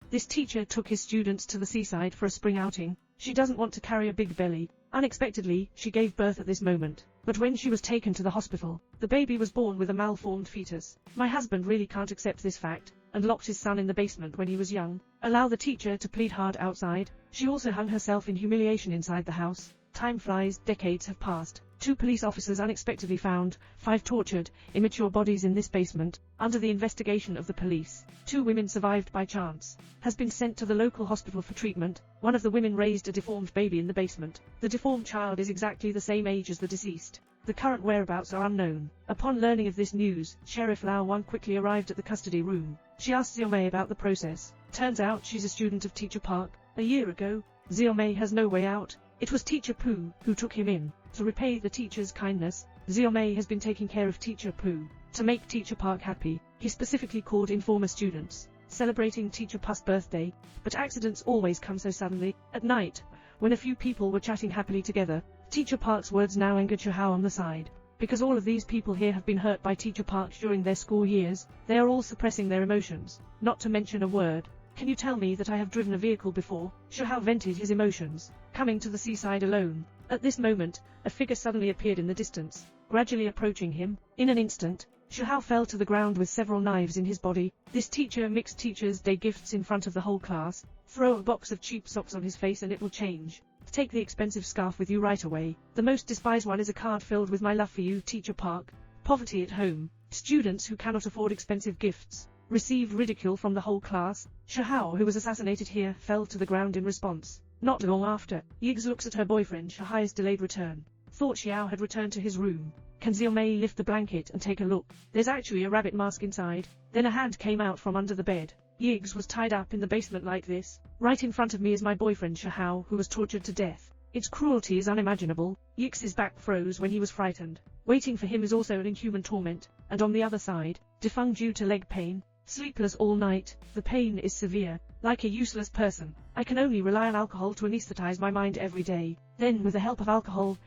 This teacher took his students to the seaside for a spring outing. She doesn't want to carry a big belly. Unexpectedly, she gave birth at this moment. But when she was taken to the hospital, the baby was born with a malformed fetus. My husband really can't accept this fact, and locked his son in the basement when he was young. Allow the teacher to plead hard outside. She also hung herself in humiliation inside the house. Time flies, decades have passed. 2 police officers unexpectedly found 5 tortured, immature bodies in this basement. Under the investigation of the police, 2 women survived by chance. Has been sent to the local hospital for treatment. One of the women raised a deformed baby in the basement. The deformed child is exactly the same age as the deceased. The current whereabouts are unknown. Upon learning of this news, Sheriff Lau Wan quickly arrived at the custody room. She asked Xiaomei about the process. Turns out she's a student of Teacher Park. A year ago, Xiaomei has no way out. It was Teacher Pooh who took him in. To repay the teacher's kindness, Xiaomei has been taking care of Teacher Pooh. To make Teacher Park happy, he specifically called in former students, celebrating Teacher Puh's birthday. But accidents always come so suddenly. At night, when a few people were chatting happily together, Teacher Park's words now angered Chihao on the side. Because all of these people here have been hurt by Teacher Park during their school years, they are all suppressing their emotions, not to mention a word. Can you tell me that I have driven a vehicle before? Chihao vented his emotions, coming to the seaside alone. At this moment, a figure suddenly appeared in the distance, gradually approaching him. In an instant, Chihao fell to the ground with several knives in his body. This teacher mixed Teacher's Day gifts in front of the whole class. Throw a box of cheap socks on his face and it will change. Take the expensive scarf with you right away. The most despised one is a card filled with my love for you, Teacher Park. Poverty at home. Students who cannot afford expensive gifts received ridicule from the whole class. Chihao, who was assassinated here, fell to the ground in response. Not long after, Yiggs looks at her boyfriend Chihai's delayed return. Thought Xiao had returned to his room. Can Xiaomei lift the blanket and take a look? There's actually a rabbit mask inside. Then a hand came out from under the bed. Yiggs was tied up in the basement like this. Right in front of me is my boyfriend Chihao, who was tortured to death. Its cruelty is unimaginable. Yiggs' back froze when he was frightened. Waiting for him is also an inhuman torment. And on the other side, Defeng due to leg pain. Sleepless all night. The pain is severe. Like a useless person, I can only rely on alcohol to anesthetize my mind every day. Then, with the help of alcohol,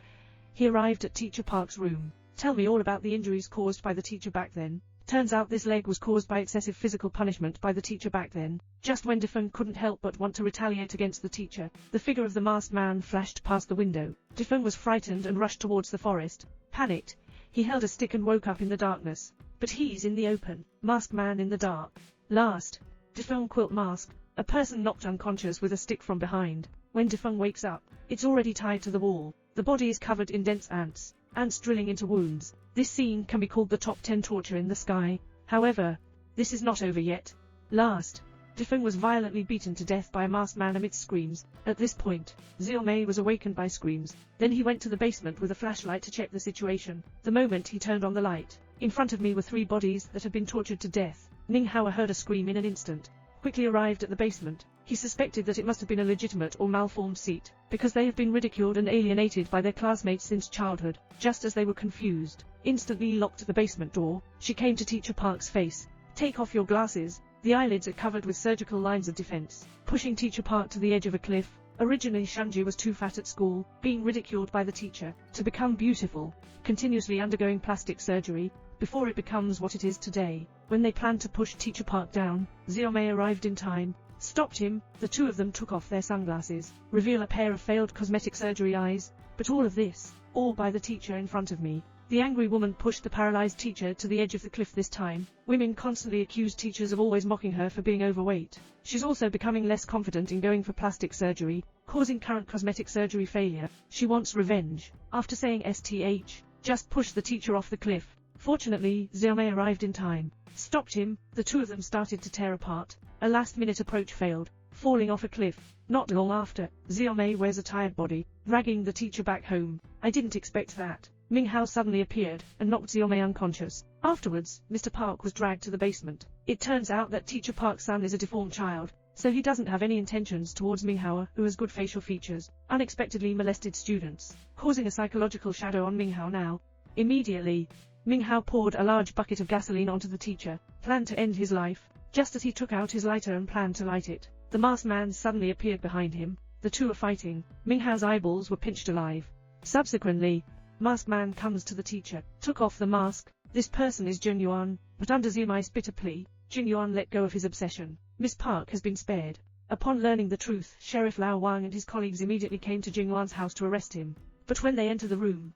he arrived at Teacher Park's room. Tell me all about the injuries caused by the teacher back then. Turns out this leg was caused by excessive physical punishment by the teacher back then. Just when Defeng couldn't help but want to retaliate against the teacher, the figure of the masked man flashed past the window. Defeng was frightened and rushed towards the forest. Panicked, he held a stick and woke up in the darkness. But he's in the open. Masked man in the dark. Last. Defeng quilt mask. A person knocked unconscious with a stick from behind. When Defeng wakes up, it's already tied to the wall. The body is covered in dense ants. Ants drilling into wounds. This scene can be called the top 10 torture in the sky. However, this is not over yet. Last. Defeng was violently beaten to death by a masked man amidst screams. At this point, Xiaomei was awakened by screams. Then he went to the basement with a flashlight to check the situation. The moment he turned on the light, in front of me were 3 bodies that had been tortured to death. Ning Hao heard a scream in an instant. Quickly arrived at the basement. He suspected that it must have been a legitimate or malformed seat, because they have been ridiculed and alienated by their classmates since childhood. Just as they were confused, instantly locked the basement door. She came to Teacher Park's face. Take off your glasses. The eyelids are covered with surgical lines of defense. Pushing Teacher Park to the edge of a cliff. Originally Shanji was too fat at school, being ridiculed by the teacher, to become beautiful, continuously undergoing plastic surgery, before it becomes what it is today. When they planned to push Teacher Park down, Xiaomei arrived in time, stopped him. The 2 of them took off their sunglasses, reveal a pair of failed cosmetic surgery eyes. But all of this, all by the teacher in front of me. The angry woman pushed the paralyzed teacher to the edge of the cliff this time. Women constantly accuse teachers of always mocking her for being overweight. She's also becoming less confident in going for plastic surgery, causing current cosmetic surgery failure. She wants revenge. After saying STH, just push the teacher off the cliff. Fortunately, Xiaomei arrived in time, stopped him. The 2 of them started to tear apart. A last-minute approach failed, falling off a cliff. Not long after, Xiaomei wears a tired body, dragging the teacher back home. I didn't expect that. Ming Hao suddenly appeared and knocked Xiaomei unconscious. Afterwards, Mr. Park was dragged to the basement. It turns out that Teacher Park's son is a deformed child, so he doesn't have any intentions towards Ming Hao, who has good facial features. Unexpectedly molested students, causing a psychological shadow on Ming Hao now. Immediately, Ming Hao poured a large bucket of gasoline onto the teacher, planned to end his life. Just as he took out his lighter and planned to light it, the masked man suddenly appeared behind him. The 2 are fighting. Ming Hao's eyeballs were pinched alive. Subsequently, masked man comes to the teacher, took off the mask. This person is Jun Yuan, but under Xiaomei's bitter plea, Jun Yuan let go of his obsession. Miss Park has been spared. Upon learning the truth, Sheriff Lao Wang and his colleagues immediately came to Jingyuan's house to arrest him. But when they enter the room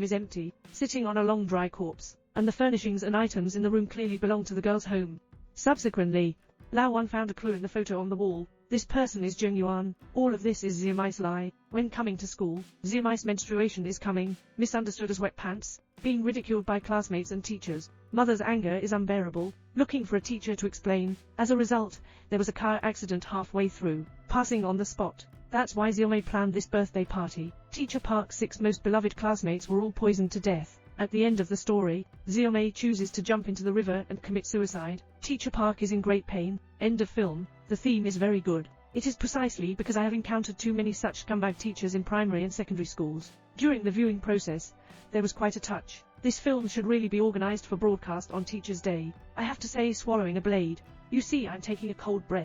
is empty, sitting on a long dry corpse, and the furnishings and items in the room clearly belong to the girl's home. Subsequently, Lao Wang found a clue in the photo on the wall. This person is Jingyuan. All of this is Xiaomai's lie. When coming to school, Xiaomai's menstruation is coming, misunderstood as wet pants, being ridiculed by classmates and teachers. Mother's anger is unbearable, looking for a teacher to explain. As a result, there was a car accident halfway through, passing on the spot. That's why Xiaomai planned this birthday party. Teacher Park's 6 most beloved classmates were all poisoned to death. At the end of the story, Xiaomai chooses to jump into the river and commit suicide. Teacher Park is in great pain. End of film. The theme is very good. It is precisely because I have encountered too many such scumbag teachers in primary and secondary schools. During the viewing process, there was quite a touch. This film should really be organized for broadcast on Teachers' Day. I have to say, swallowing a blade. You see, I'm taking a cold breath.